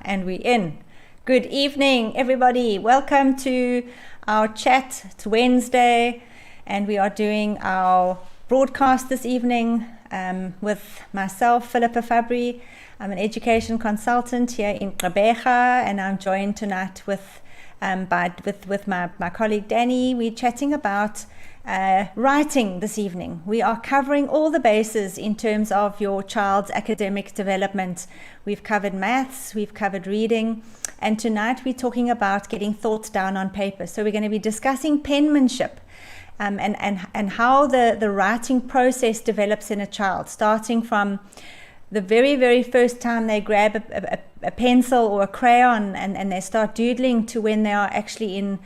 And we're in. Good evening, everybody. Welcome to our chat. It's Wednesday, and we are doing our broadcast this evening with myself, Philippa Fabry. I'm an education consultant here in Gqeberha, and I'm joined tonight with my colleague Danny. We're chatting about writing this evening. We are covering all the bases in terms of your child's academic development. We've covered maths, we've covered reading, and tonight we're talking about getting thoughts down on paper. So we're going to be discussing penmanship and how the writing process develops in a child, starting from the very, very first time they grab a pencil or a crayon and they start doodling to when they are actually in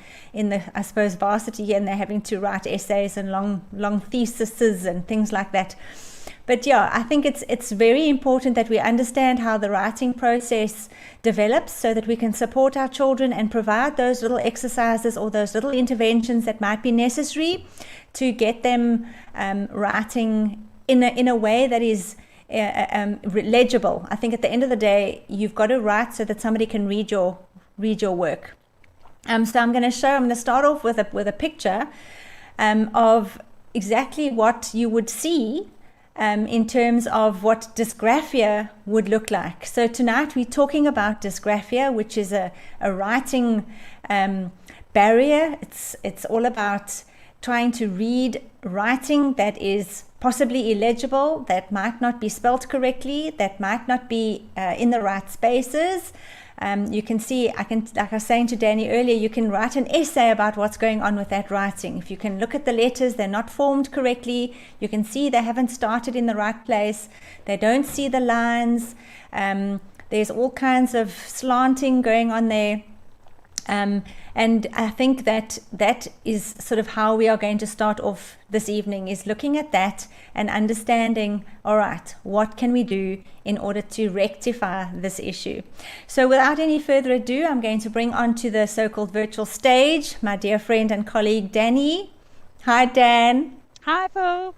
the, I suppose, varsity, and they're having to write essays and long theses and things like that. But yeah, I think it's very important that we understand how the writing process develops so that we can support our children and provide those little exercises or those little interventions that might be necessary to get them writing in a way that is legible. I think at the end of the day, you've got to write so that somebody can read your work. So I'm going to start off with a picture of exactly what you would see in terms of what dysgraphia would look like. So tonight we're talking about dysgraphia, which is a writing barrier. It's all about trying to read writing that is possibly illegible, that might not be spelt correctly, that might not be in the right spaces. You can see, like I was saying to Danny earlier, you can write an essay about what's going on with that writing. If you can look at the letters, they're not formed correctly. You can see they haven't started in the right place. They don't see the lines. There's all kinds of slanting going on there. And I think that is sort of how we are going to start off this evening, is looking at that and understanding, all right, what can we do in order to rectify this issue? So without any further ado, I'm going to bring onto the so-called virtual stage my dear friend and colleague, Danny. Hi, Dan. Hi, Phil.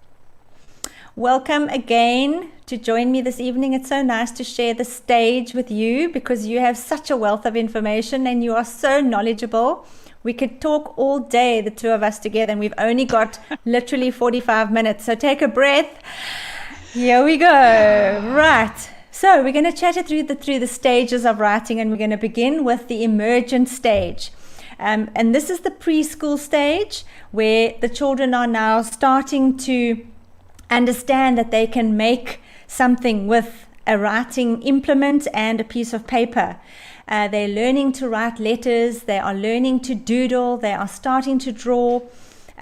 Welcome again to join me this evening. It's so nice to share the stage with you because you have such a wealth of information and you are so knowledgeable. We could talk all day, the two of us together, and we've only got literally 45 minutes. So take a breath. Here we go. Right. So we're going to chat it through the stages of writing, and we're going to begin with the emergent stage. And this is the preschool stage where the children are now starting to understand that they can make something with a writing implement and a piece of paper. They're learning to write letters, they are learning to doodle, they are starting to draw,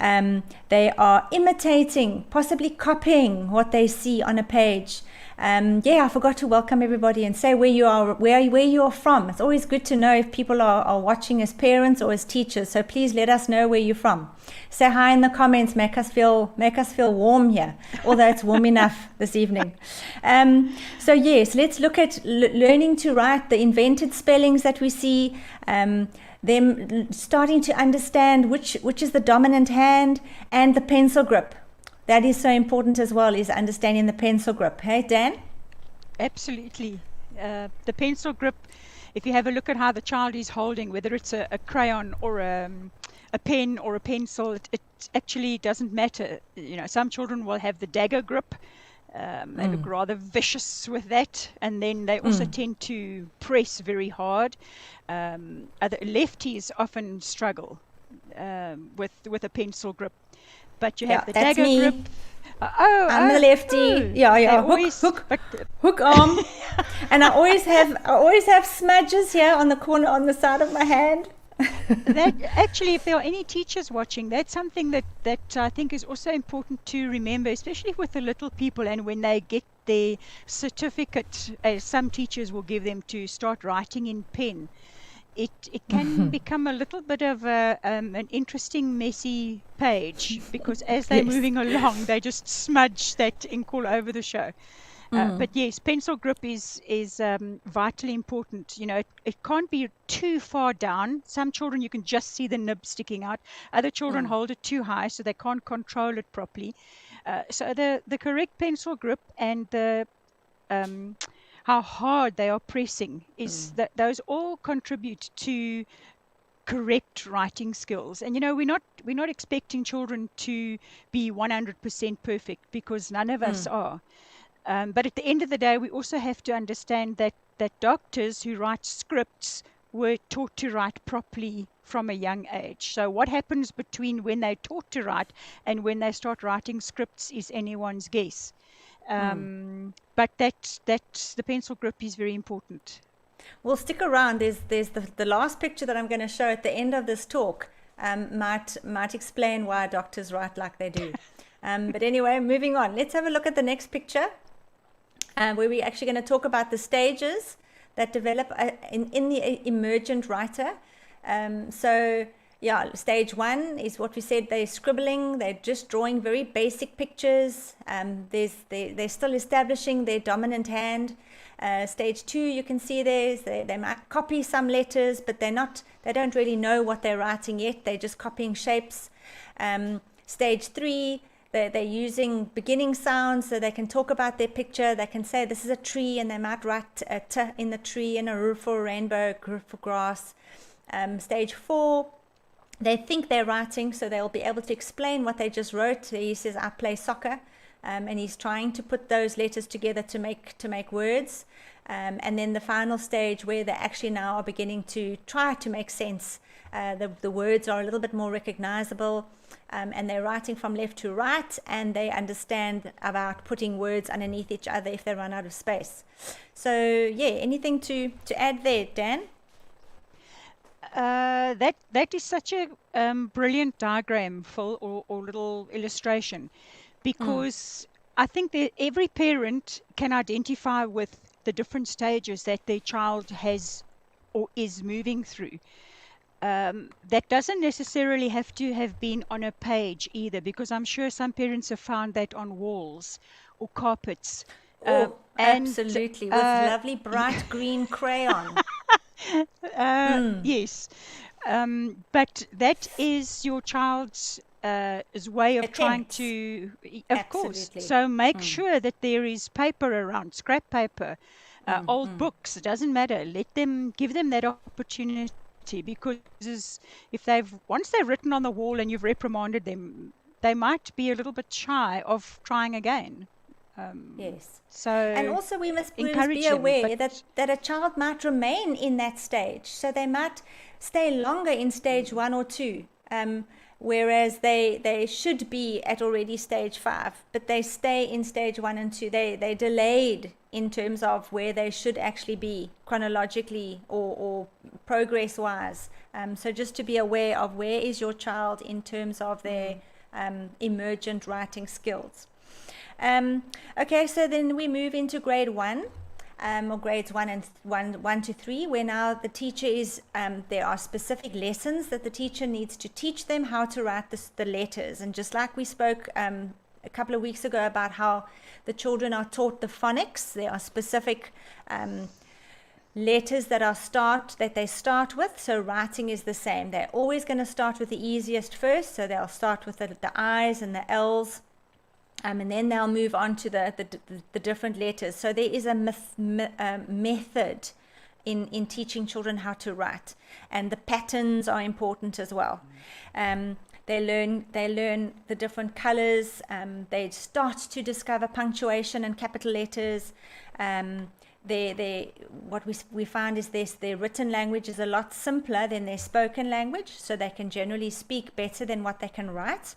they are imitating, possibly copying what they see on a page. I forgot to welcome everybody and say where you are from. It's always good to know if people are watching as parents or as teachers, so please let us know where you're from. Say hi in the comments, make us feel warm here, although it's warm enough this evening. So yes, let's look at learning to write, the invented spellings that we see, them starting to understand which is the dominant hand, and the pencil grip. That is so important as well, is understanding the pencil grip. Hey, Dan? Absolutely. The pencil grip, if you have a look at how the child is holding, whether it's a crayon or a pen or a pencil, it actually doesn't matter. You know, some children will have the dagger grip. They look rather vicious with that, and then they also tend to press very hard. Other lefties often struggle with a pencil grip. But you have the dagger grip. I'm a lefty. Yeah. Hook arm. And I always have smudges here on the corner, on the side of my hand. That actually, if there are any teachers watching, that's something that I think is also important to remember, especially with the little people, and when they get their certificate, as some teachers will give them, to start writing in pen. It can become a little bit of an interesting, messy page, because as they're Yes. moving along, they just smudge that ink all over the show. But yes, pencil grip is vitally important. You know, it can't be too far down. Some children, you can just see the nib sticking out. Other children hold it too high, so they can't control it properly. So the correct pencil grip and the how hard they are pressing is that those all contribute to correct writing skills. And you know, we're not expecting children to be 100% perfect, because none of us are. But at the end of the day, we also have to understand that doctors who write scripts were taught to write properly from a young age. So what happens between when they're taught to write and when they start writing scripts is anyone's guess. But that the pencil grip is very important. Well, stick around. There's the last picture that I'm going to show at the end of this talk. Might explain why doctors write like they do. But anyway, moving on. Let's have a look at the next picture, where we're actually going to talk about the stages that develop in the emergent writer. So yeah, stage one is what we said. They're scribbling. They're just drawing very basic pictures. They're still establishing their dominant hand. Stage two, you can see they might copy some letters, but they don't really know what they're writing yet. They're just copying shapes. Stage three, they're using beginning sounds, so they can talk about their picture. They can say this is a tree, and they might write a T in the tree, and a R for rainbow, G for grass. Stage four, they think they're writing, so they'll be able to explain what they just wrote. He says, I play soccer. And he's trying to put those letters together to make words. And then the final stage, where they actually now are beginning to try to make sense. The words are a little bit more recognizable, and they're writing from left to right, and they understand about putting words underneath each other if they run out of space. So yeah, anything to add there, Dan? That is such a brilliant diagram, Phil, or little illustration, because I think that every parent can identify with the different stages that their child has or is moving through. That doesn't necessarily have to have been on a page either, because I'm sure some parents have found that on walls or carpets. Absolutely, with lovely bright green crayon. Yes, but that is your child's way of trying to, of course. So make sure that there is paper around, scrap paper, old books. It doesn't matter. Give them that opportunity, because once they've written on the wall and you've reprimanded them, they might be a little bit shy of trying again. Yes. So, and also we must be aware that a child might remain in that stage. So they might stay longer in stage 1 or 2, whereas they should be at already stage 5, but they stay in stage 1 and 2. They're delayed in terms of where they should actually be chronologically or progress-wise. So just to be aware of where is your child in terms of their emergent writing skills. Okay, so then we move into grade 1, or grades 1 to 3, where now the teacher is, there are specific lessons that the teacher needs to teach them how to write the letters. And just like we spoke a couple of weeks ago about how the children are taught the phonics, there are specific letters that they start with. So writing is the same. They're always going to start with the easiest first, so they'll start with the I's and the L's. And then they'll move on to the different letters. So there is a method in teaching children how to write, and the patterns are important as well. They learn the different colors. They start to discover punctuation and capital letters. What we find is their written language is a lot simpler than their spoken language, so they can generally speak better than what they can write.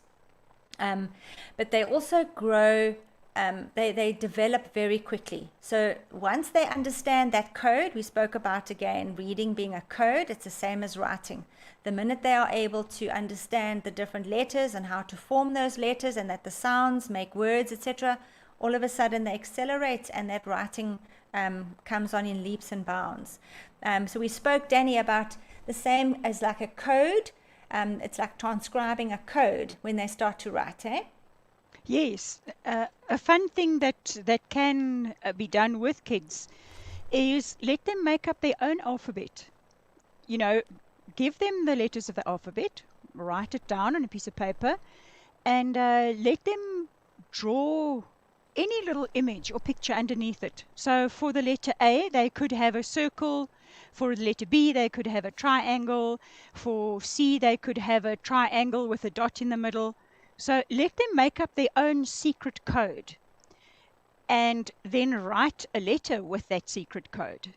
But they also grow they develop very quickly. So once they understand that code, we spoke about again, reading being a code, it's the same as writing. The minute they are able to understand the different letters and how to form those letters and that the sounds make words, etc., all of a sudden they accelerate and that writing comes on in leaps and bounds. So we spoke, Danny, about the same as like a code. It's like transcribing a code when they start to write, eh? Yes, a fun thing that can be done with kids is let them make up their own alphabet. You know, give them the letters of the alphabet, write it down on a piece of paper, and let them draw any little image or picture underneath it. So for the letter A, they could have a circle. For the letter B, they could have a triangle. For C, they could have a triangle with a dot in the middle. So let them make up their own secret code and then write a letter with that secret code.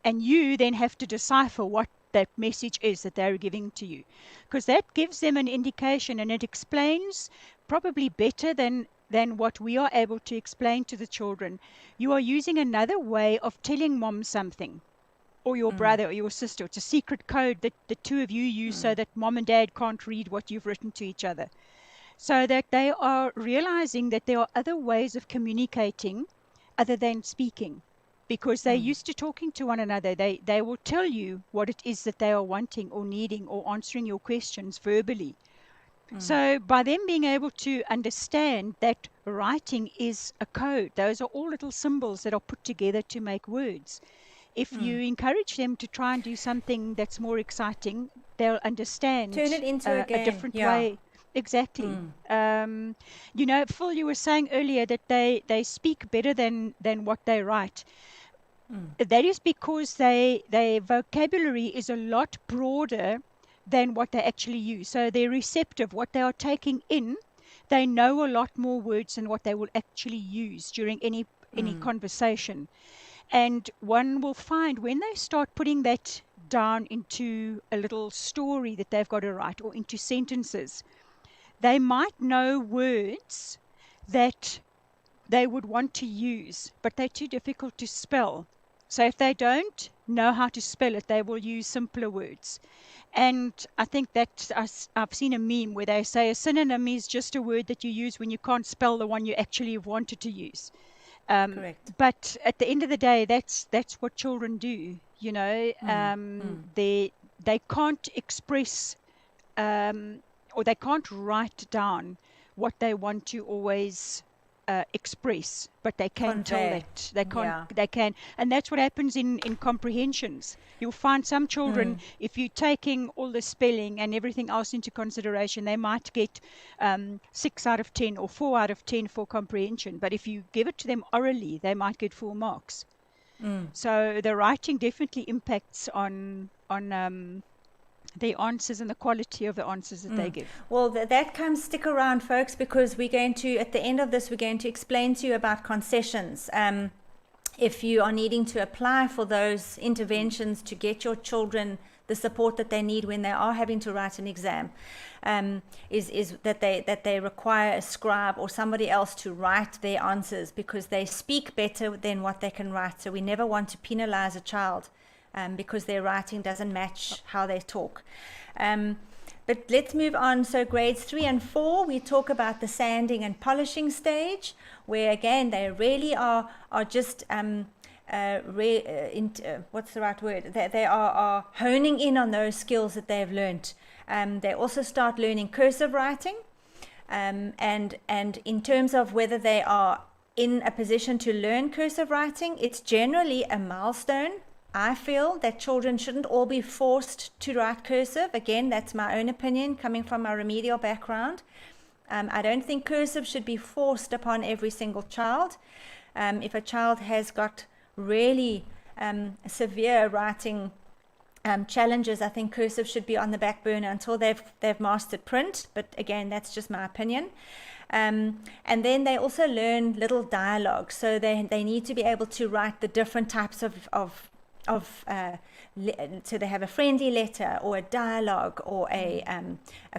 And you then have to decipher what that message is that they're giving to you, because that gives them an indication, and it explains probably better than what we are able to explain to the children. You are using another way of telling mom something, or your brother or your sister. It's a secret code that the two of you use so that mom and dad can't read what you've written to each other. So that they are realizing that there are other ways of communicating other than speaking, because they're used to talking to one another. They will tell you what it is that they are wanting or needing or answering your questions verbally. So by them being able to understand that writing is a code, those are all little symbols that are put together to make words. If you encourage them to try and do something that's more exciting, they'll understand Turn it into a game. different way. Exactly. You know, Phil, you were saying earlier that they speak better than what they write. That is because their vocabulary is a lot broader than what they actually use. So they're receptive. What they are taking in, they know a lot more words than what they will actually use during any conversation. And one will find when they start putting that down into a little story that they've got to write or into sentences, they might know words that they would want to use, but they're too difficult to spell. So if they don't know how to spell it, they will use simpler words. And I think that I've seen a meme where they say a synonym is just a word that you use when you can't spell the one you actually wanted to use. Correct. But at the end of the day, that's what children do. You know, they can't express or they can't write down what they want to always express, but they can tell that they can, and that's what happens in comprehensions. You'll find some children, if you're taking all the spelling and everything else into consideration, they might get 6 out of 10 or 4 out of 10 for comprehension, but if you give it to them orally, they might get full marks. So the writing definitely impacts on the answers and the quality of the answers that they give. Well, that comes, stick around, folks, because we're going to, at the end of this, we're going to explain to you about concessions. If you are needing to apply for those interventions to get your children the support that they need when they are having to write an exam, is that they require a scribe or somebody else to write their answers, because they speak better than what they can write. So we never want to penalize a child because their writing doesn't match how they talk. But let's move on. So grades 3 and 4, we talk about the sanding and polishing stage, where again they really are just what's the right word? They are honing in on those skills that they've learned. They also start learning cursive writing, and in terms of whether they are in a position to learn cursive writing, it's generally a milestone. I feel that children shouldn't all be forced to write cursive. Again, that's my own opinion coming from my remedial background. I don't think cursive should be forced upon every single child. If a child has got really severe writing challenges, I think cursive should be on the back burner until they've mastered print. But again, that's just my opinion. And then they also learn little dialogue. So they need to be able to write the different types so they have a friendly letter or a dialogue or a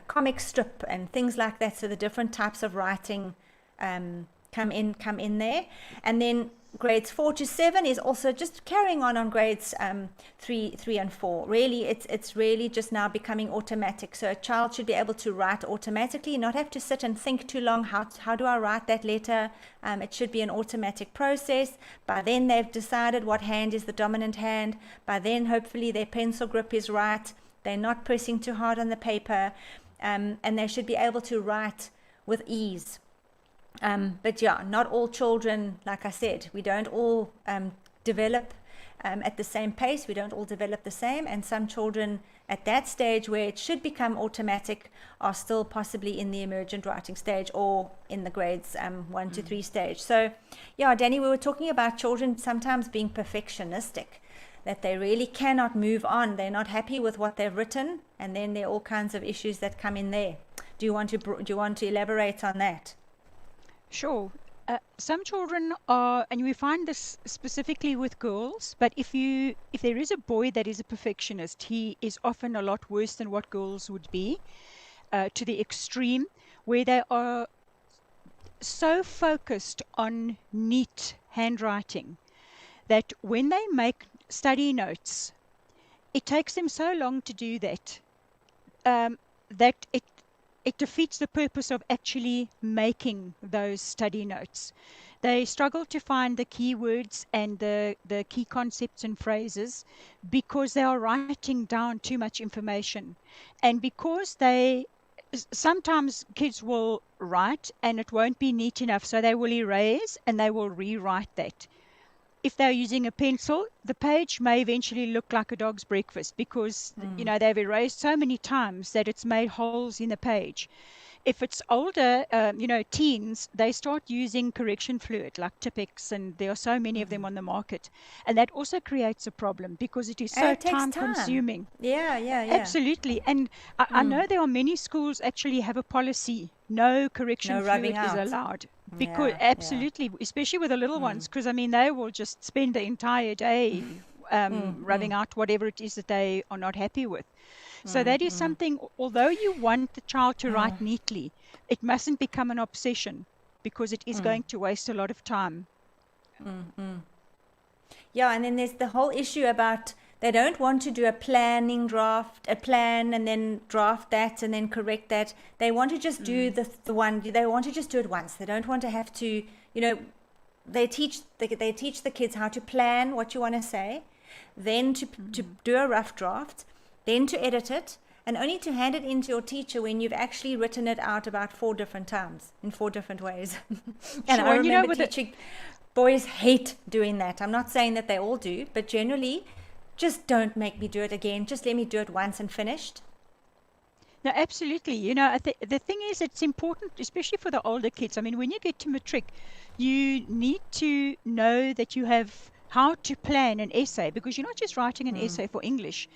comic strip and things like that. So the different types of writing come come in there. And then grades 4 to 7 is also just carrying on grades 3 and 4. Really, it's really just now becoming automatic. So a child should be able to write automatically, not have to sit and think too long. How do I write that letter? It should be an automatic process. By then they've decided what hand is the dominant hand. By then hopefully their pencil grip is right. They're not pressing too hard on the paper, and they should be able to write with ease. But yeah, not all children, like I said, we don't all develop at the same pace. We don't all develop the same. And some children at that stage where it should become automatic are still possibly in the emergent writing stage or in the grades 1 to 3 stage. So yeah, Danny, we were talking about children sometimes being perfectionistic, that they really cannot move on. They're not happy with what they've written. And then there are all kinds of issues that come in there. Do you want to elaborate on that? Sure. Some children are, and we find this specifically with girls, but if there is a boy that is a perfectionist, he is often a lot worse than what girls would be, to the extreme, where they are so focused on neat handwriting that when they make study notes, it takes them so long to do that, that it defeats the purpose of actually making those study notes. They struggle to find the key words and the key concepts and phrases because they are writing down too much information. And because sometimes kids will write and it won't be neat enough, so they will erase and they will rewrite that. If they're using a pencil, the page may eventually look like a dog's breakfast because, they've erased so many times that it's made holes in the page. If it's older, teens, they start using correction fluid like Tipex, and there are so many of them on the market. And that also creates a problem because it is so time-consuming. Yeah. Absolutely. And I know there are many schools actually have a policy, no correction fluid is allowed. Because absolutely, especially with the little ones, because they will just spend the entire day rubbing out whatever it is that they are not happy with. So that is something, although you want the child to write neatly, it mustn't become an obsession because it is going to waste a lot of time. Yeah, and then there's the whole issue about they don't want to do a plan and then draft that and then correct that. They want to just do the one. They want to just do it once. They don't want to have to, they teach the kids how to plan what you want to say, then to do a rough draft, then to edit it, and only to hand it in to your teacher when you've actually written it out about 4 different times in 4 different ways. And I remember teaching, boys hate doing that. I'm not saying that they all do, but generally, just don't make me do it again. Just let me do it once and finished. No, absolutely. The thing is, it's important, especially for the older kids. When you get to matric, you need to know that you have how to plan an essay, because you're not just writing an essay for English.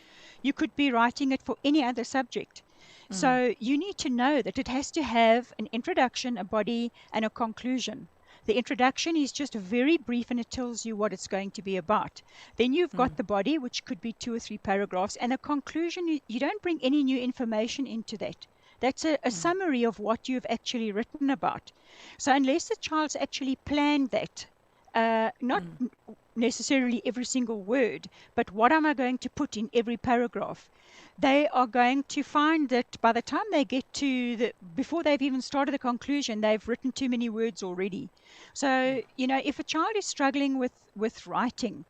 You could be writing it for any other subject. So you need to know that it has to have an introduction, a body, and a conclusion. The introduction is just very brief and it tells you what it's going to be about. Then you've got the body, which could be 2 or 3 paragraphs, and a conclusion, you don't bring any new information into that. That's a summary of what you've actually written about. So unless the child's actually planned that, not necessarily every single word, but what am I going to put in every paragraph, they are going to find that by the time they get to before they've even started the conclusion, they've written too many words already. So, if a child is struggling with writing,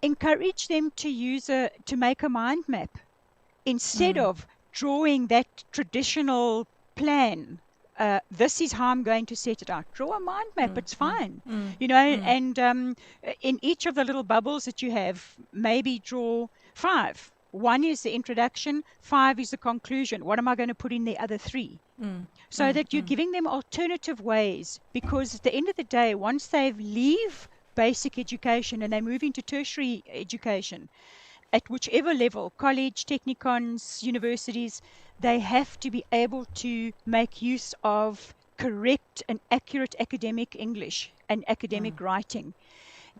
encourage them to make a mind map instead of drawing that traditional plan. This is how I'm going to set it out. Draw a mind map, it's fine. And in each of the little bubbles that you have, maybe draw 5. 1 is the introduction, 5 is the conclusion. What am I going to put in the other 3? So that you're giving them alternative ways, because at the end of the day, once they leave basic education and they move into tertiary education, at whichever level, college, technicons, universities, they have to be able to make use of correct and accurate academic English and academic writing.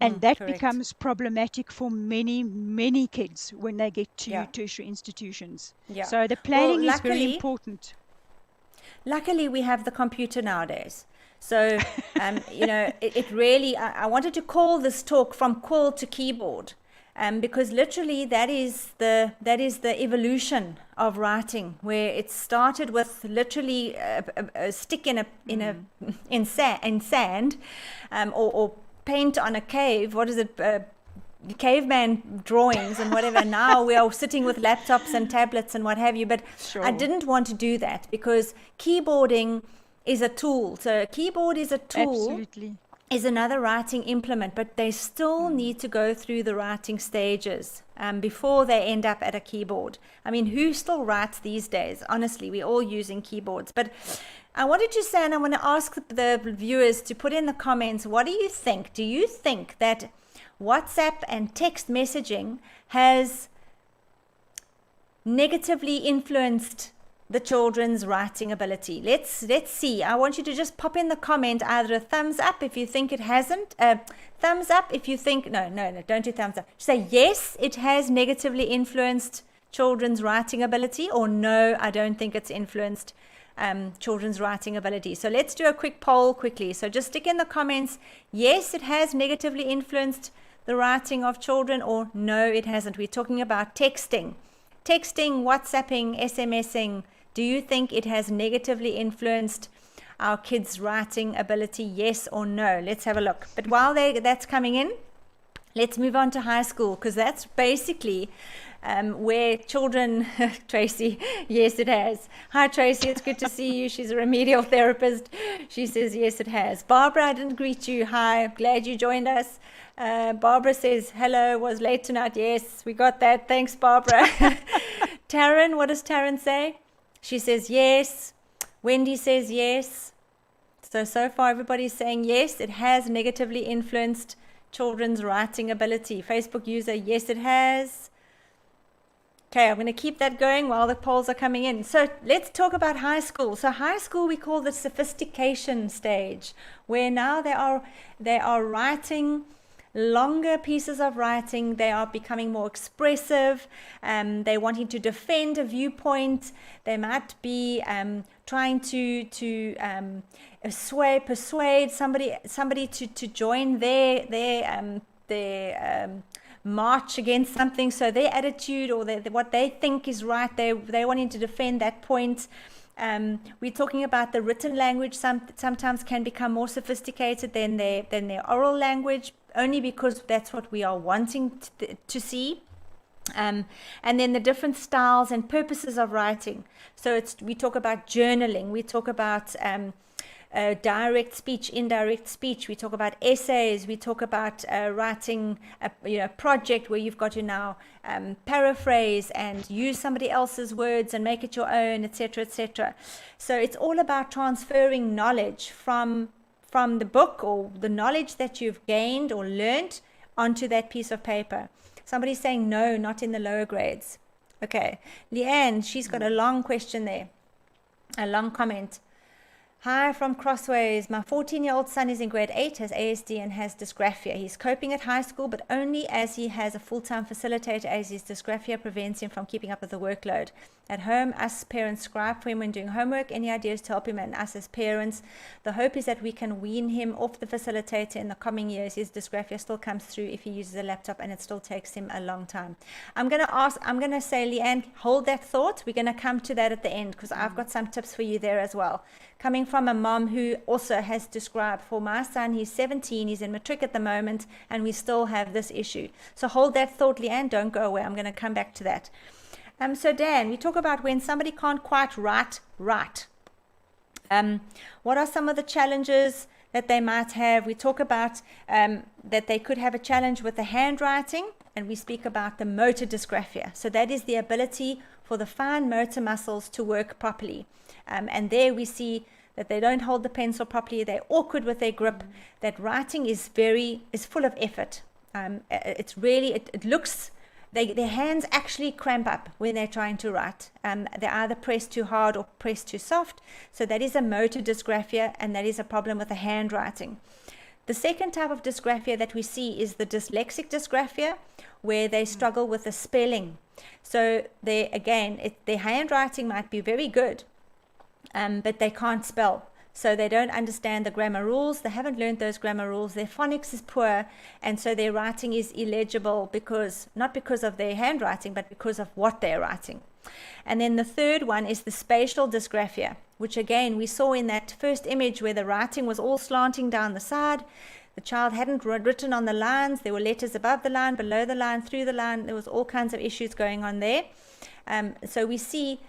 And that correct. becomes problematic for many, many kids when they get to tertiary institutions. So the planning is very important. Luckily, we have the computer nowadays. So, it really, I wanted to call this talk From Quill to Keyboard, because literally that is the evolution of writing, where it started with literally a stick in sand, or paint on a cave. What is it? Caveman drawings and whatever. Now we are sitting with laptops and tablets and what have you. But Sure. I didn't want to do that, because keyboarding is a tool. So a keyboard is a tool. Absolutely. Is another writing implement, but they still need to go through the writing stages before they end up at a keyboard. I mean, who still writes these days? Honestly, we're all using keyboards. But I wanted to say, and I want to ask the viewers to put in the comments, what do you think? Do you think that WhatsApp and text messaging has negatively influenced the children's writing ability? Let's see. I want you to just pop in the comment either a thumbs up if you think it hasn't, thumbs up if you think no, don't do thumbs up. Say yes, it has negatively influenced children's writing ability, or no, I don't think it's influenced children's writing ability. So let's do a quick poll quickly. So just stick in the comments, yes, it has negatively influenced the writing of children, or no, it hasn't. We're talking about texting, WhatsApping, SMSing. Do you think it has negatively influenced our kids' writing ability? Yes or no? Let's have a look. But while that's coming in, let's move on to high school, because that's basically where children, Tracy, yes, it has. Hi, Tracy, it's good to see you. She's a remedial therapist. She says, yes, it has. Barbara, I didn't greet you. Hi, glad you joined us. Barbara says, hello, was late tonight. Yes, we got that. Thanks, Barbara. Taryn, what does Taryn say? She says, yes. Wendy says, yes. So far, everybody's saying, yes, it has negatively influenced children's writing ability. Facebook user, yes, it has. Okay, I'm going to keep that going while the polls are coming in. So let's talk about high school. So high school we call the sophistication stage, where now they are writing longer pieces of writing. They are becoming more expressive. They're wanting to defend a viewpoint. They might be trying to persuade somebody to join their march against something. So their attitude, or what they think is right, they're wanting to defend that point. We're talking about the written language. Sometimes can become more sophisticated than their oral language, only because that's what we are wanting to see. And then the different styles and purposes of writing. So we talk about journaling. We talk about direct speech, indirect speech. We talk about essays. We talk about writing a project where you've got to now paraphrase and use somebody else's words and make it your own, etc., etc. So it's all about transferring knowledge from the book, or the knowledge that you've gained or learnt, onto that piece of paper. Somebody's saying no, not in the lower grades. Okay, Leanne, she's got a long question there, a long comment. Hi from Crossways. My 14-year-old son is in grade 8, has ASD and has dysgraphia. He's coping at high school, but only as he has a full-time facilitator, as his dysgraphia prevents him from keeping up with the workload. At home, us parents scribe for him when doing homework. Any ideas to help him and us as parents? The hope is that we can wean him off the facilitator in the coming years. His dysgraphia still comes through if he uses a laptop, and it still takes him a long time. I'm going to say, Leanne, hold that thought. We're going to come to that at the end, because I've got some tips for you there as well. Coming from a mom who also has dysgraphia. For my son, he's 17, he's in matric at the moment, and we still have this issue. So hold that thought, Leanne, don't go away. I'm going to come back to that. So Dan, we talk about when somebody can't quite write. What are some of the challenges that they might have? We talk about that they could have a challenge with the handwriting, and we speak about the motor dysgraphia. So that is the ability for the fine motor muscles to work properly. And there we see that they don't hold the pencil properly, they're awkward with their grip, that writing is full of effort. It looks, their hands actually cramp up when they're trying to write. They either press too hard or press too soft. So that is a motor dysgraphia, and that is a problem with the handwriting. The second type of dysgraphia that we see is the dyslexic dysgraphia, where they struggle with the spelling. So their handwriting might be very good, but they can't spell. So they don't understand the grammar rules. They haven't learned those grammar rules. Their phonics is poor, and so their writing is illegible not because of their handwriting, but because of what they're writing. And then the third one is the spatial dysgraphia, which again we saw in that first image where the writing was all slanting down the side. The child hadn't written on the lines. There were letters above the line, below the line, through the line. There was all kinds of issues going on there. So we see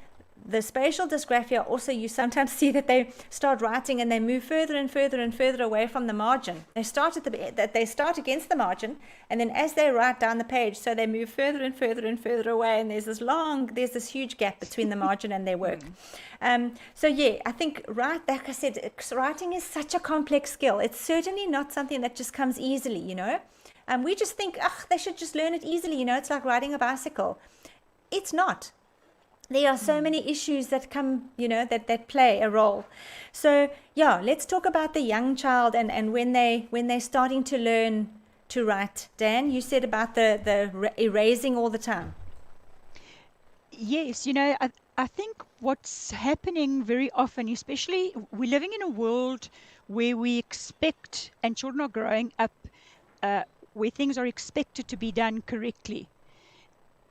the spatial dysgraphia. Also, you sometimes see that they start writing and they move further and further and further away from the margin. They start against the margin, and then as they write down the page, so they move further and further and further away, and there's this huge gap between the margin and their work. So yeah, I think like I said, writing is such a complex skill. It's certainly not something that just comes easily, we just think, they should just learn it easily, it's like riding a bicycle. It's not. There are so many issues that come, that play a role. So yeah, let's talk about the young child and when they're starting to learn to write. Dan, you said about the erasing all the time. Yes, I think what's happening very often, especially we're living in a world where we expect, and children are growing up where things are expected to be done correctly.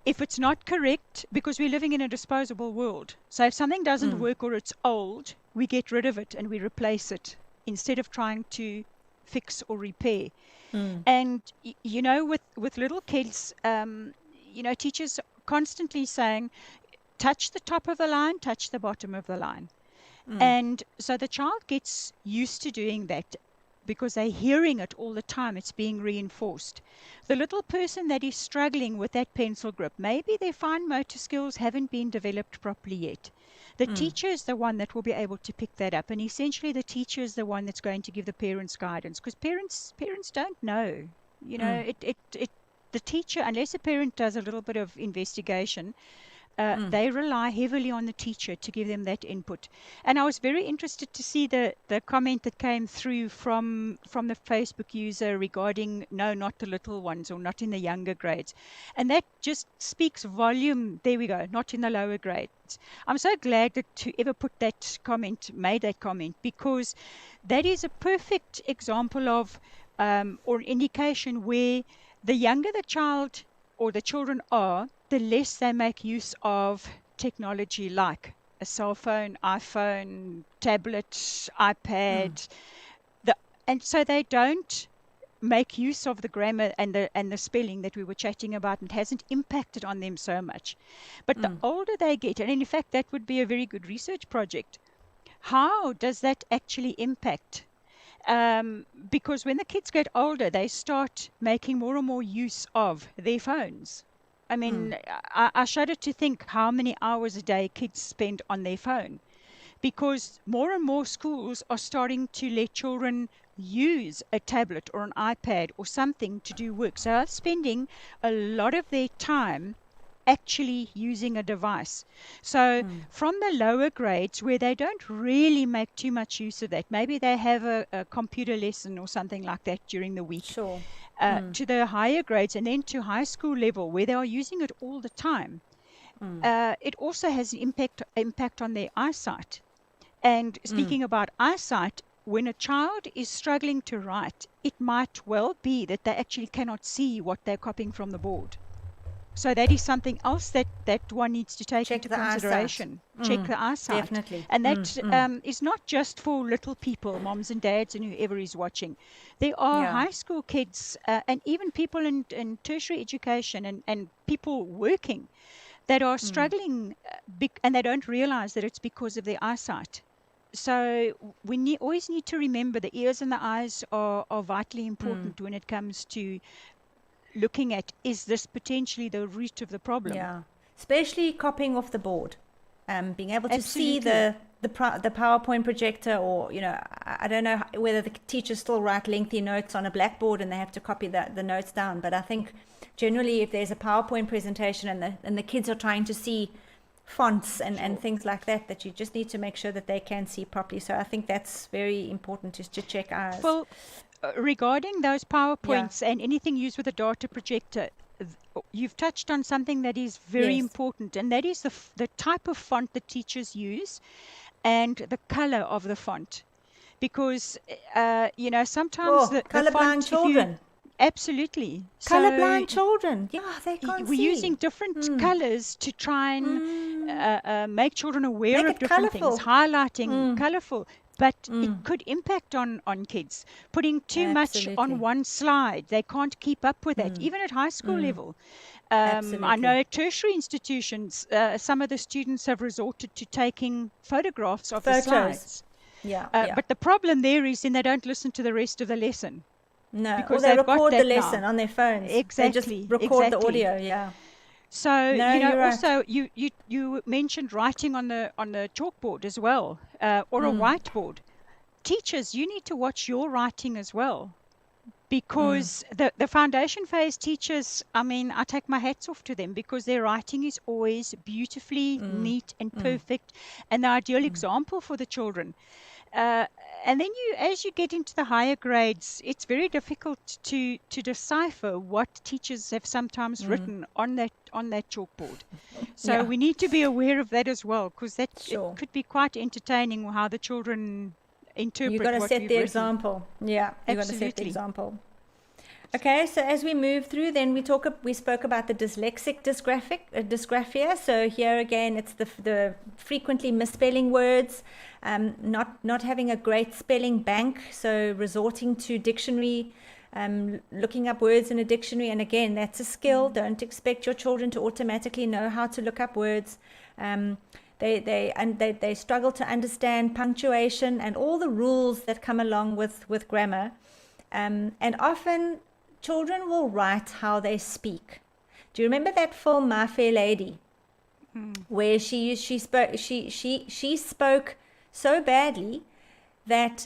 If it's not correct, because we're living in a disposable world, so if something doesn't work or it's old, we get rid of it and we replace it instead of trying to fix or repair. And with little kids, teachers constantly saying, touch the top of the line, touch the bottom of the line. And so the child gets used to doing that because they're hearing it all the time. It's being reinforced. The little person that is struggling with that pencil grip, maybe their fine motor skills haven't been developed properly yet. The teacher is the one that will be able to pick that up, and essentially the teacher is the one that's going to give the parents guidance, because parents don't know. The teacher, unless a parent does a little bit of investigation, they rely heavily on the teacher to give them that input. And I was very interested to see the comment that came through from the Facebook user regarding no, not the little ones, or not in the younger grades. And that just speaks volume. There we go, not in the lower grades. I'm so glad that whoever made that comment, because that is a perfect example of or indication where the younger the child or the children are, the less they make use of technology like a cell phone, iPhone, tablet, iPad. And so they don't make use of the grammar and the spelling that we were chatting about, and it hasn't impacted on them so much. But the older they get, and in fact that would be a very good research project, how does that actually impact? Because when the kids get older, they start making more and more use of their phones. I mean, I shudder to think how many hours a day kids spend on their phone, because more and more schools are starting to let children use a tablet or an iPad or something to do work. So they're spending a lot of their time actually using a device. So from the lower grades, where they don't really make too much use of that, maybe they have a computer lesson or something like that during the week. Sure. To the higher grades, and then to high school level, where they are using it all the time, it also has an impact on their eyesight. And speaking about eyesight, when a child is struggling to write, it might well be that they actually cannot see what they're copying from the board. So that is something else that one needs to take into consideration. Check the eyesight. Definitely. And that is not just for little people, moms and dads and whoever is watching. There are high school kids and even people in tertiary education and people working that are struggling and they don't realize that it's because of their eyesight. So we always need to remember the ears and the eyes are vitally important when it comes to looking at, is this potentially the root of the problem? Yeah, especially copying off the board, being able to see the PowerPoint projector, or I don't know whether the teachers still write lengthy notes on a blackboard and they have to copy the notes down. But I think generally, if there's a PowerPoint presentation and the kids are trying to see fonts and things like that you just need to make sure that they can see properly. So I think that's very important, is to check eyes. Well, regarding those PowerPoints and anything used with a data projector, you've touched on something that is very important, and that is the type of font that teachers use and the color of the font. because sometimes Oh, the colorblind font, if you children. absolutely. So Colorblind children. Yeah, they can't we're using see. different colors to try and Mm. make children aware Make of it different things, colorful. highlighting Mm. colorful, but it Mm. could impact on kids. Putting too much on Absolutely. one slide, they can't keep up with that, Mm. even at high school Mm. level. I know Absolutely. at tertiary institutions, some of the students have resorted to taking photographs of the Photos. slides. Yeah, yeah. But the problem there is then they don't listen to the rest of the lesson No, or because they they've got record the that now. lesson on their phones. They just Exactly, record the exactly. audio. Yeah. So, No, you're right. also you mentioned writing on the chalkboard as well, or a Mm. whiteboard. Teachers, you need to watch your writing as well, Mm. because the foundation phase teachers, I mean, I take my hats off to them because their writing is always beautifully Mm. neat and Mm. perfect and the ideal example for the children. Uh, and then as you get into the higher grades, it's very difficult to decipher what teachers have sometimes Mm. written on that chalkboard. So Yeah. we need to be aware of that as well, because it Sure. could be quite entertaining how the children You got interpret to what set we've the written. example. Yeah, you got to set the Absolutely. example. Okay, so as we move through, then we spoke about the dysgraphia. So here again, it's the frequently misspelling words, not having a great spelling bank. So resorting to dictionary, looking up words in a dictionary, and again, that's a skill. Don't expect your children to automatically know how to look up words. They struggle to understand punctuation and all the rules that come along with grammar, and often children will write how they speak. Do you remember that film My Fair Lady, where she spoke so badly that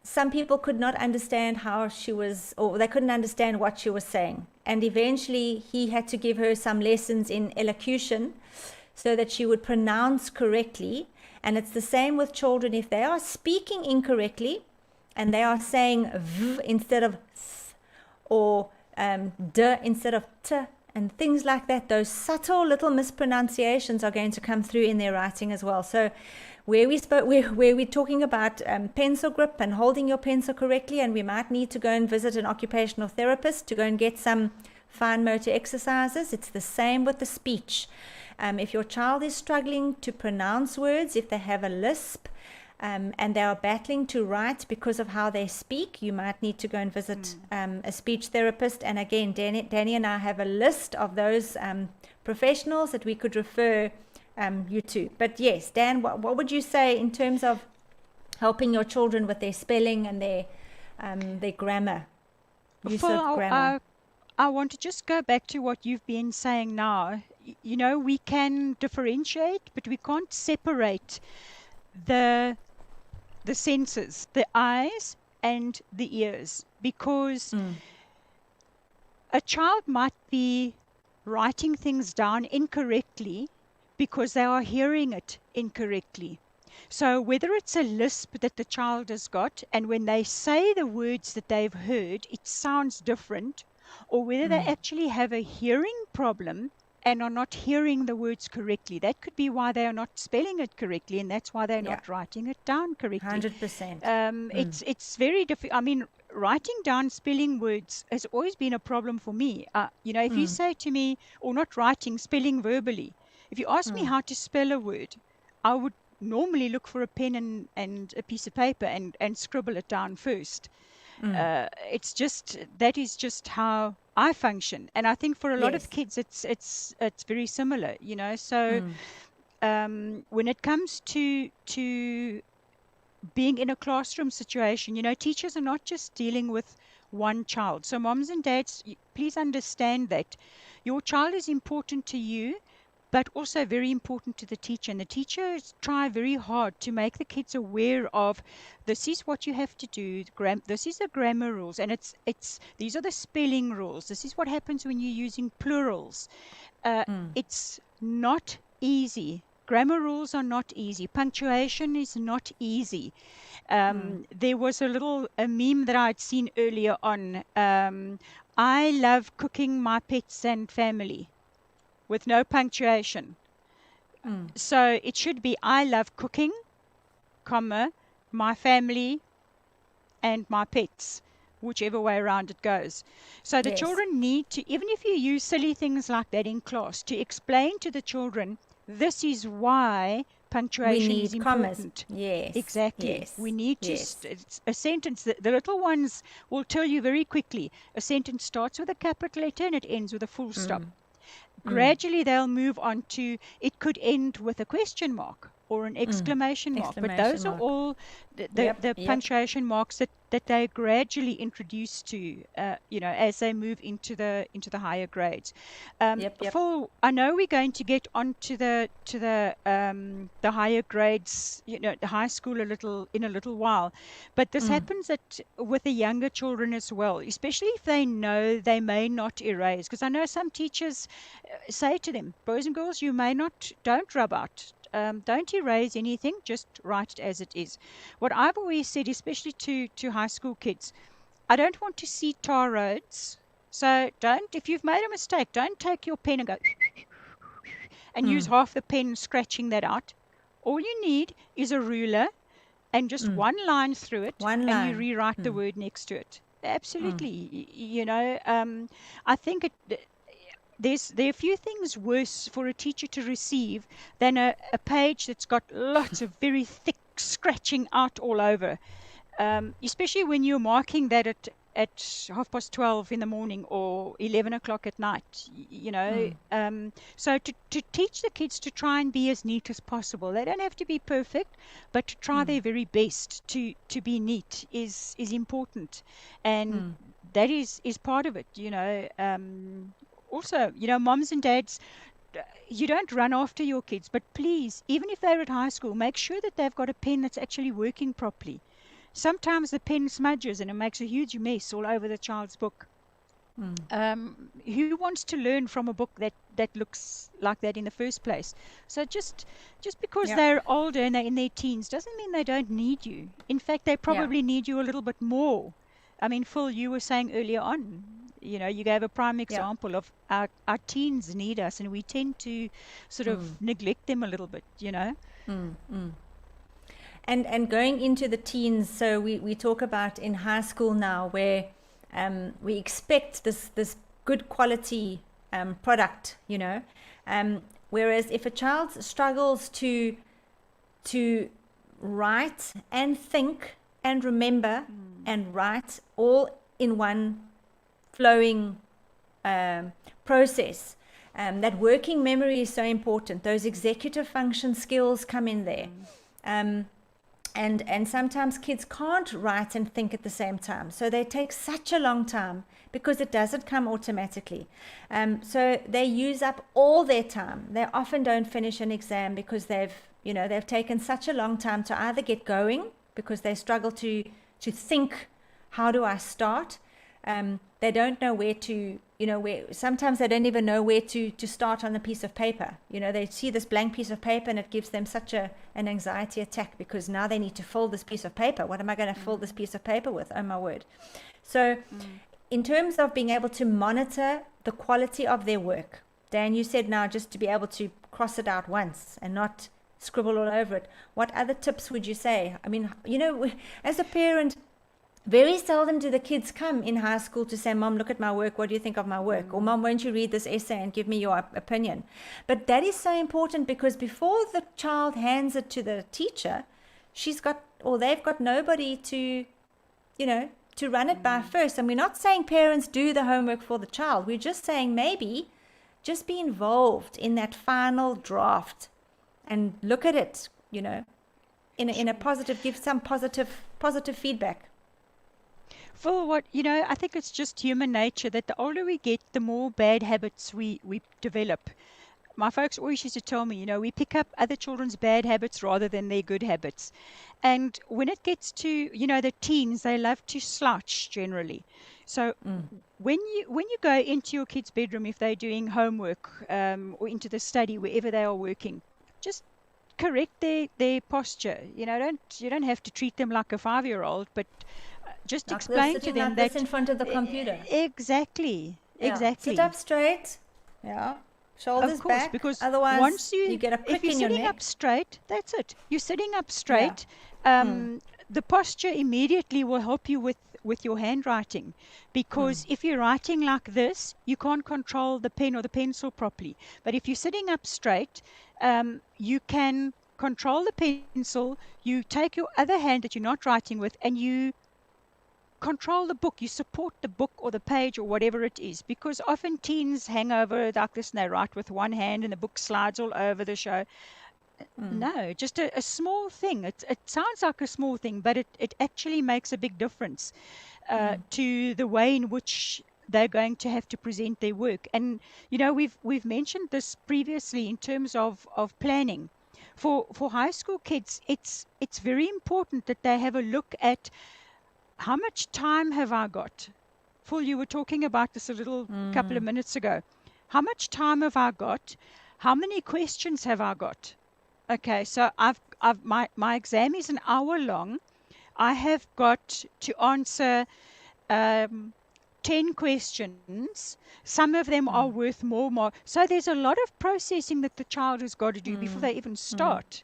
some people could not understand how she was, or they couldn't understand what she was saying, and eventually he had to give her some lessons in elocution so that she would pronounce correctly. And it's the same with children. If they are speaking incorrectly and they are saying v instead of th, or d instead of t, and things like that, those subtle little mispronunciations are going to come through in their writing as well. So where we're talking about pencil grip and holding your pencil correctly, and we might need to go and visit an occupational therapist to go and get some fine motor exercises, it's the same with the speech. If your child is struggling to pronounce words, if they have a lisp, and they are battling to write because of how they speak, you might need to go and visit a speech therapist. And again, Danny and I have a list of those professionals that we could refer you to. But yes, Dan, what would you say in terms of helping your children with their spelling and their grammar, use of grammar? I want to just go back to what you've been saying now. We can differentiate, but we can't separate the senses, the eyes and the ears, because a child might be writing things down incorrectly because they are hearing it incorrectly. So whether it's a lisp that the child has got, and when they say the words that they've heard, it sounds different, or whether they actually have a hearing problem and are not hearing the words correctly. That could be why they are not spelling it correctly, and that's why they're not writing it down correctly. 100%. It's very difficult. I mean, writing down spelling words has always been a problem for me. If you say to me, or not writing, spelling verbally, if you ask me how to spell a word, I would normally look for a pen and a piece of paper and scribble it down first. It's just, that is just how I function, and I think for a lot of kids it's very similar, So when it comes to being in a classroom situation, teachers are not just dealing with one child. So moms and dads, please understand that your child is important to you, but also very important to the teacher. And the teachers try very hard to make the kids aware of, this is what you have to do. This is the grammar rules, and these are the spelling rules. This is what happens when you're using plurals. It's not easy. Grammar rules are not easy. Punctuation is not easy. There was a meme that I'd seen earlier on. I love cooking my pets and family, with no punctuation. So it should be, I love cooking, comma, my family, and my pets, whichever way around it goes. So the Yes. children need to, even if you use silly things like that in class, to explain to the children, this is why We punctuation is need commas. important. Yes. Exactly. Yes. We need to, Yes. it's a sentence, the little ones will tell you very quickly, a sentence starts with a capital letter and it ends with a full stop. Gradually they'll move on to, it could end with a question mark or an exclamation mark, but those Exclamation are mark. all Yep. the Yep. punctuation marks that they gradually introduce to, as they move into the higher grades. Yep. Yep. Phil, I know we're going to get onto the higher grades, the high school in a little while, but this happens with the younger children as well, especially if they know they may not erase. Because I know some teachers say to them, boys and girls, don't rub out. Don't erase anything, just write it as it is. What I've always said, especially to high school kids, I don't want to see tar roads. So if you've made a mistake, don't take your pen and go and use half the pen scratching that out. All you need is a ruler and just one line through it, One and you line. rewrite the word next to it. Absolutely. I think there are few things worse for a teacher to receive than a page that's got lots of very thick scratching out all over, especially when you're marking that at 12:30 in the morning or 11 o'clock at night, so to teach the kids to try and be as neat as possible. They don't have to be perfect, but to try their very best to be neat is important, and that is part of it. Also, moms and dads, you don't run after your kids, but please, even if they're at high school, make sure that they've got a pen that's actually working properly. Sometimes the pen smudges and it makes a huge mess all over the child's book. Who wants to learn from a book that looks like that in the first place? So just because they're older and they're in their teens doesn't mean they don't need you. In fact, they probably need you a little bit more. I mean, Phil, you were saying earlier on, you gave a prime example of our teens need us, and we tend to sort of neglect them a little bit, And going into the teens, so we talk about in high school now, where we expect this good quality product, whereas if a child struggles to write and think and remember and write all in one flowing process, that working memory is so important. Those executive function skills come in there. And sometimes kids can't write and think at the same time. So they take such a long time because it doesn't come automatically. So they use up all their time. They often don't finish an exam because they've taken such a long time to either get going because they struggle to think, how do I start? They don't know where to, sometimes they don't even know where to start on a piece of paper. They see this blank piece of paper and it gives them such an anxiety attack because now they need to fill this piece of paper. What am I going to fill this piece of paper with? Oh my word. So in terms of being able to monitor the quality of their work, Dan, you said now just to be able to cross it out once and not scribble all over it. What other tips would you say? I mean, as a parent, very seldom do the kids come in high school to say, Mom, look at my work. What do you think of my work? Or Mom, won't you read this essay and give me your opinion? But that is so important because before the child hands it to the teacher, they've got nobody to run it by first. And we're not saying parents do the homework for the child. We're just saying maybe just be involved in that final draft and look at it, in a positive, give some positive feedback. For I think it's just human nature that the older we get, the more bad habits we develop. My folks always used to tell me, we pick up other children's bad habits rather than their good habits. And when it gets to, the teens, they love to slouch generally. So when you go into your kid's bedroom, if they're doing homework or into the study, wherever they are working, just correct their posture. You don't have to treat them like a 5-year-old, but just explain to them that in front of the computer. Exactly. Sit up straight. Yeah. Shoulders back. Because otherwise once you get a prick in your neck. If you're sitting up straight, that's it. You're sitting up straight. the posture immediately will help you with your handwriting, because if you're writing like this, you can't control the pen or the pencil properly. But if you're sitting up straight, you can control the pencil. You take your other hand that you're not writing with, and you control the book. You support the book or the page or whatever it is, because often teens hang over like this and they write with one hand and the book slides all over the show. No, just a small thing. It sounds like a small thing, but it actually makes a big difference to the way in which they're going to have to present their work. And we've mentioned this previously in terms of planning. For high school kids, it's very important that they have a look at how much time have I got. Phil, you were talking about this a little couple of minutes ago. How much time have I got? How many questions have I got? Okay, so my exam is an hour long. I have got to answer 10 questions. Some of them are worth more. So there's a lot of processing that the child has got to do before they even start.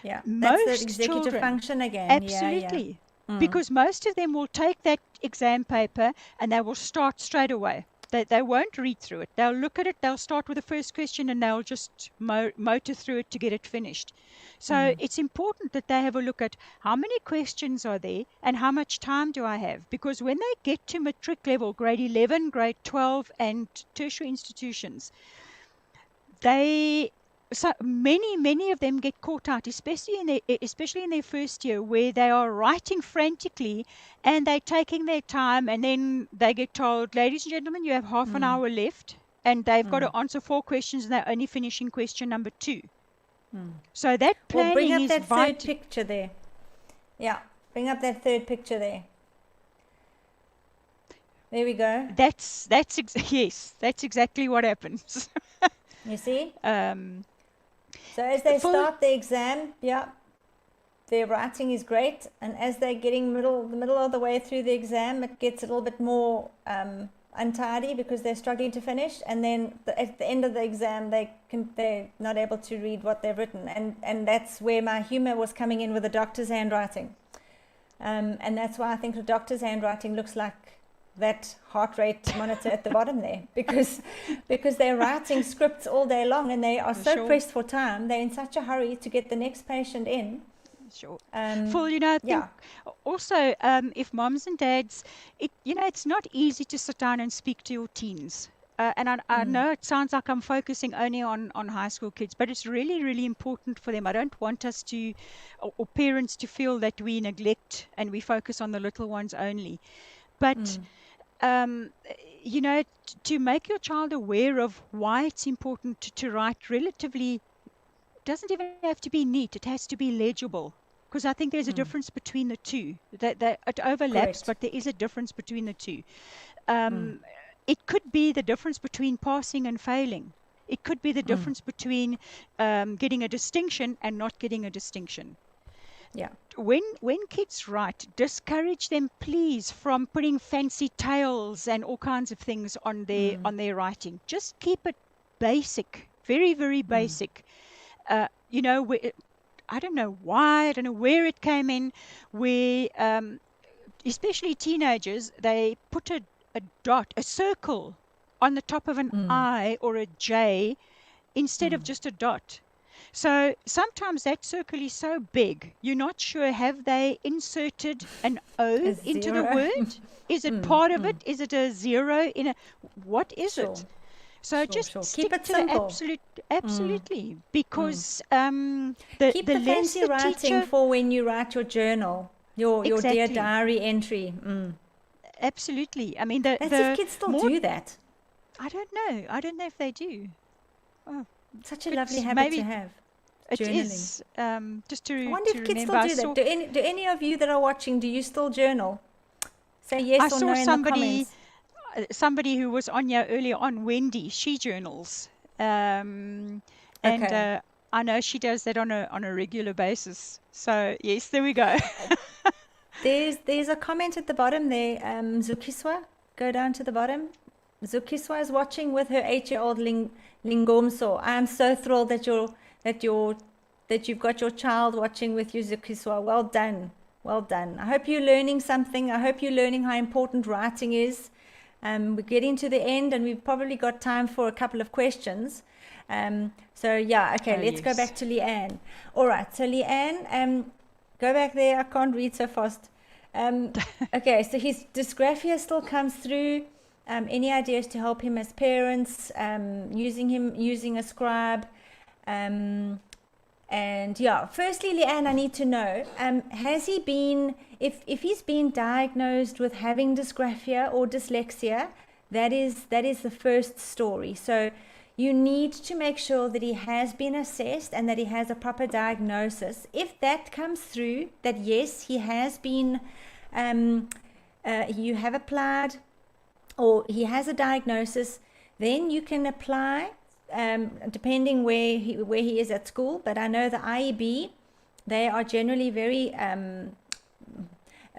Yeah, that's the executive children, function again. absolutely. Because most of them will take that exam paper and they will start straight away. They won't read through it. They'll look at it, they'll start with the first question, and they'll just motor through it to get it finished. So it's important that they have a look at how many questions are there and how much time do I have. Because when they get to matric level, grade 11, grade 12, and tertiary institutions, so many of them get caught out, especially in their first year, where they are writing frantically and they're taking their time, and then they get told, ladies and gentlemen, you have half an hour left, and they've got to answer 4 questions, and they're only finishing question number 2. So that planning bring up is that vital. third picture there. Yeah, bring up that third picture there. There we go. Yes, that's exactly what happens. You see? So as they start the exam, their writing is great, and as they're getting the middle of the way through the exam, it gets a little bit more untidy because they're struggling to finish, and then at the end of the exam they're not able to read what they've written, and that's where my humor was coming in with the doctor's handwriting, and that's why I think the doctor's handwriting looks like that heart rate monitor at the bottom there, because they're writing scripts all day long, and they are so pressed for time. They're in such a hurry to get the next patient in. Phil, I think also if moms and dads, it's not easy to sit down and speak to your teens. And I know it sounds like I'm focusing only on high school kids, but it's really, really important for them. I don't want us to, or parents to feel that we neglect and we focus on the little ones only. But to make your child aware of why it's important to write relatively, doesn't even have to be neat, it has to be legible, because I think there's a difference between the two. That it overlaps, but there is a difference between the two. It could be the difference between passing and failing. It could be the difference between getting a distinction and not getting a distinction. Yeah. When kids write, discourage them, please, from putting fancy tails and all kinds of things on their writing. Just keep it basic, very, very basic. I don't know why, I don't know where it came in, where especially teenagers, they put a dot, a circle on the top of an I or a J instead of just a dot. So sometimes that circle is so big, you're not sure, have they inserted an O into the word? Is it part of it? Is it a zero what is it? So just stick to the absolutely, because keep the fancy writing for when you write your journal, your dear diary entry. Absolutely. I mean, let's see if kids still do that. I don't know if they do. Oh. Such a lovely habit to have. It is. Just to I wonder if kids still do that. Do any of you that are watching, do you still journal? Say yes or no in the comments. Somebody who was on here earlier on, Wendy, she journals. And I know she does that on a regular basis. So yes, there we go. There's a comment at the bottom there. Zukiswa, go down to the bottom. Zukiswa is watching with her 8-year-old Lingomso. I am so thrilled that you've got your child watching with you, Zukiswa. Well done. Well done. I hope you're learning something. I hope you're learning how important writing is. We're getting to the end and we've probably got time for a couple of questions. So yeah, okay, let's go back to Leanne. All right, so Leanne, go back there. I can't read so fast. Okay, so his dysgraphia still comes through. Any ideas to help him as parents, using a scribe? And yeah, firstly, Leanne, I need to know, has he been, if he's been diagnosed with having dysgraphia or dyslexia, that is the first story. So you need to make sure that he has been assessed and that he has a proper diagnosis. If that comes through, that yes, he has been, you have applied, or he has a diagnosis, then you can apply, depending where he is at school. But I know the IEB, they are generally very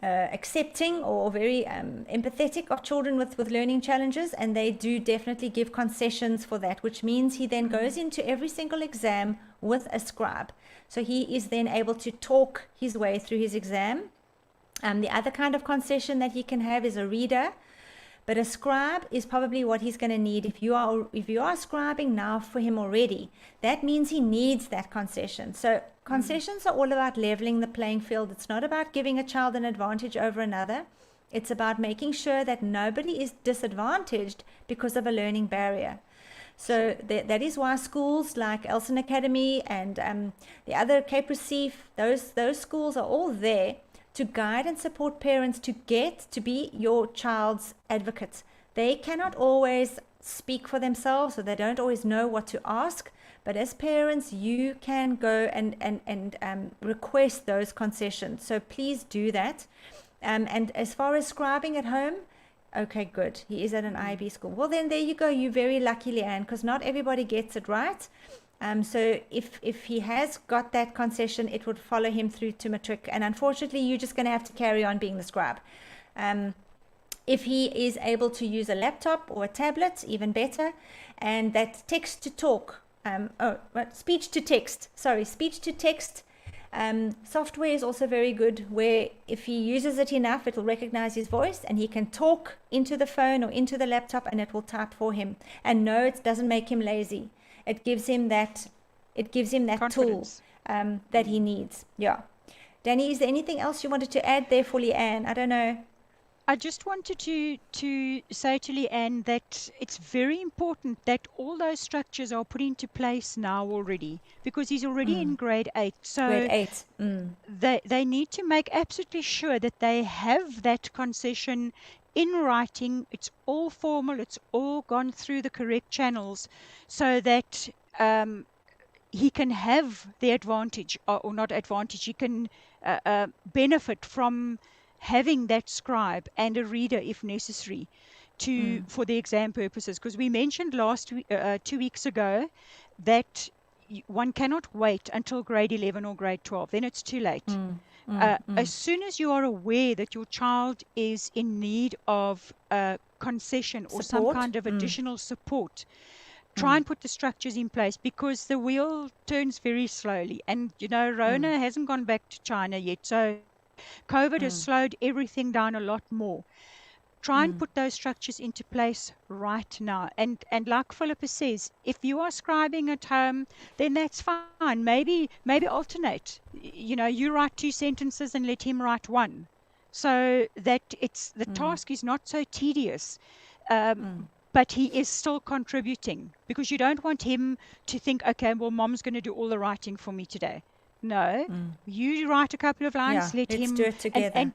accepting or very empathetic of children with learning challenges, and they do definitely give concessions for that, which means he then goes into every single exam with a scribe. So he is then able to talk his way through his exam. The other kind of concession that he can have is a reader. But a scribe is probably what he's going to need. If you are scribing now for him already, that means he needs that concession. So concessions are all about leveling the playing field. It's not about giving a child an advantage over another. It's about making sure that nobody is disadvantaged because of a learning barrier. So that is why schools like Elson Academy and the other Cape Receive, those schools are all there to guide and support parents to get to be your child's advocates. They cannot always speak for themselves, or they don't always know what to ask. But as parents, you can go and request those concessions. So please do that. And as far as scribing at home, okay, good. He is at an IB school. Well, then there you go. You're very lucky, Leanne, because not everybody gets it right. So if he has got that concession, it would follow him through to matric. And unfortunately, you're just going to have to carry on being the scribe. If he is able to use a laptop or a tablet, even better. And that text to talk, speech to text software is also very good, where if he uses it enough, it will recognize his voice and he can talk into the phone or into the laptop and it will type for him. And no, it doesn't make him lazy. It gives him that tool that he needs. Yeah. Danny, is there anything else you wanted to add there for Leanne? I don't know. I just wanted to say to Leanne that it's very important that all those structures are put into place now already, because he's already in grade 8. So grade 8. They need to make absolutely sure that they have that concession in writing. It's all formal, it's all gone through the correct channels, so that he can have the advantage, or not advantage, he can benefit from having that scribe and a reader if necessary for the exam purposes. Because we mentioned 2 weeks ago that one cannot wait until grade 11 or grade 12, then it's too late. As soon as you are aware that your child is in need of concession or some kind of additional support, try and put the structures in place, because the wheel turns very slowly. And Rona hasn't gone back to China yet, so COVID has slowed everything down a lot more. Try and put those structures into place right now. And like Philippa says, if you are scribing at home, then that's fine. Maybe alternate. You write 2 sentences and let him write 1, so that the task is not so tedious. But he is still contributing, because you don't want him to think, okay, well, mom's going to do all the writing for me today. No, you write a couple of lines, let him do it together. And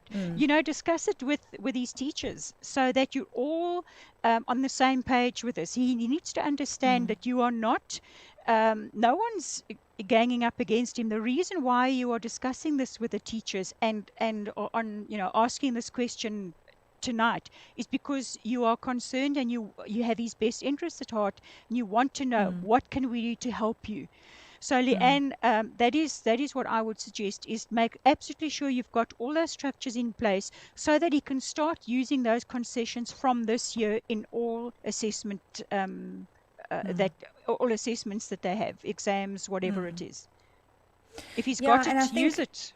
discuss it with his teachers, so that you're all on the same page with this. He needs to understand that you are not, no one's ganging up against him. The reason why you are discussing this with the teachers and on asking this question tonight is because you are concerned and you have his best interests at heart, and you want to know what can we do to help you. So Leanne, that is what I would suggest, is make absolutely sure you've got all those structures in place, so that he can start using those concessions from this year in all assessment all assessments that they have, exams, whatever it is. If he's got it, use it.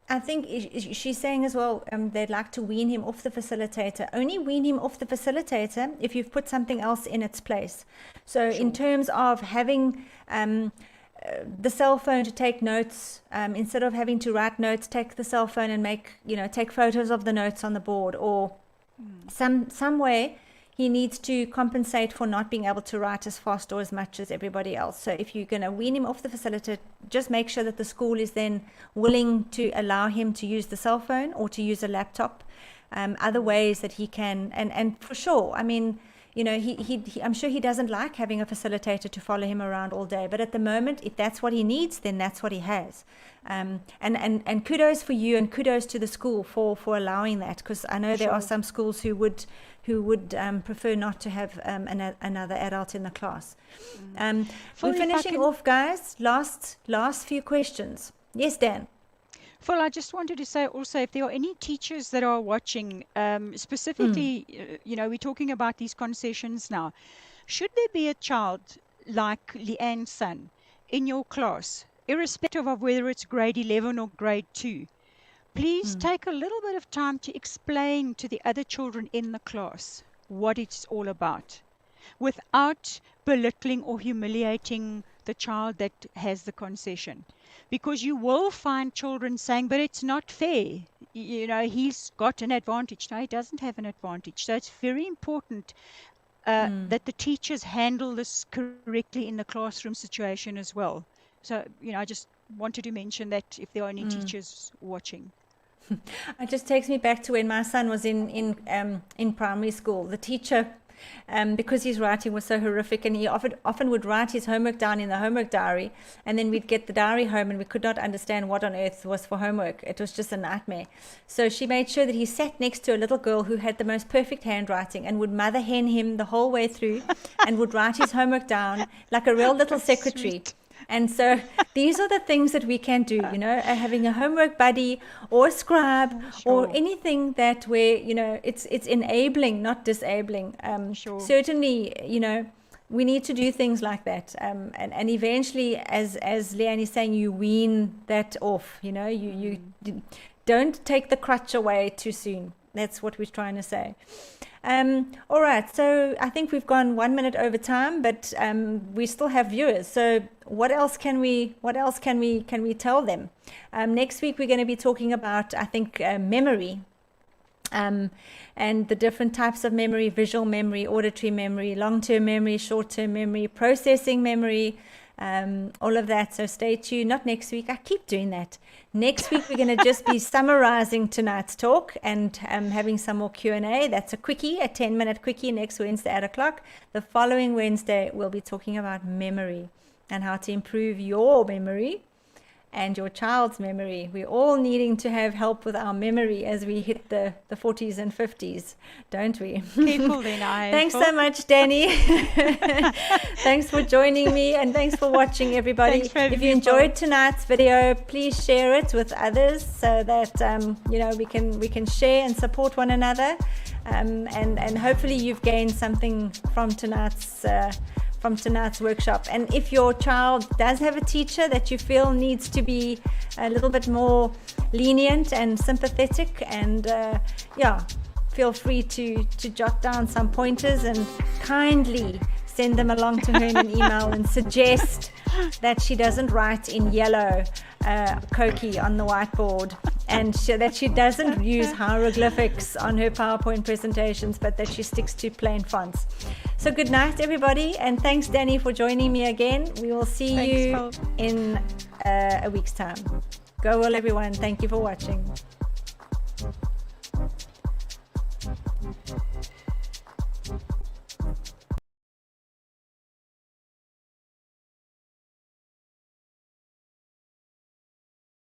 I think she's saying as well, they'd like to wean him off the facilitator. Only wean him off the facilitator if you've put something else in its place. So in terms of having the cell phone to take notes, instead of having to write notes, take the cell phone and take photos of the notes on the board, or some way he needs to compensate for not being able to write as fast or as much as everybody else. So if you're going to wean him off the facilitator, just make sure that the school is then willing to allow him to use the cell phone or to use a laptop, other ways that he can. And for sure, I mean, I'm sure he doesn't like having a facilitator to follow him around all day. But at the moment, if that's what he needs, then that's what he has. And kudos for you, and kudos to the school for allowing that, because I know there are some schools who would prefer not to have another adult in the class. We're finishing off, guys. Last few questions. Yes, Dan. Phil, I just wanted to say also, if there are any teachers that are watching, specifically, we're talking about these concessions now. Should there be a child like Leanne's son in your class, irrespective of whether it's grade 11 or grade 2, please take a little bit of time to explain to the other children in the class what it's all about, without belittling or humiliating the child that has the concession. Because you will find children saying, but it's not fair. He's got an advantage. No, he doesn't have an advantage. So it's very important that the teachers handle this correctly in the classroom situation as well. So, I just wanted to mention that if there are any teachers watching. It just takes me back to when my son was in primary school. The teacher, because his writing was so horrific, and he often would write his homework down in the homework diary, and then we'd get the diary home and we could not understand what on earth was for homework. It was just a nightmare. So she made sure that he sat next to a little girl who had the most perfect handwriting and would mother hen him the whole way through and would write his homework down like a real little secretary. Sweet. And so these are the things that we can do, having a homework buddy or a scribe or anything that where, it's enabling, not disabling. Certainly, we need to do things like that. And eventually, as Leanne is saying, you wean that off, you don't take the crutch away too soon. That's what we're trying to say. All right, so I think we've gone 1 minute over time, but we still have viewers. So what else can we tell them? Next week we're going to be talking about, I think, memory, and the different types of memory: visual memory, auditory memory, long-term memory, short-term memory, processing memory, all of that. So stay tuned. Not next week. I keep doing that. Next week we're going to just be summarizing tonight's talk and having some more Q&A. That's a quickie, a 10-minute quickie next Wednesday at 1:00. The following Wednesday we'll be talking about memory and how to improve your memory and your child's memory. We're all needing to have help with our memory as we hit the 40s and 50s, don't we? Careful then, Thanks so much, Danny. Thanks for joining me, and thanks for watching, everybody. If you enjoyed tonight's video, please share it with others so that we can share and support one another, and hopefully you've gained something from tonight's workshop. And if your child does have a teacher that you feel needs to be a little bit more lenient and sympathetic, and feel free to jot down some pointers and kindly send them along to her in an email and suggest that she doesn't write in yellow Koki on the whiteboard, and that she doesn't use hieroglyphics on her PowerPoint presentations, but that she sticks to plain fonts. So good night, everybody, and thanks, Danny, for joining me again. We will see you in a week's time. Go well, everyone. Thank you for watching.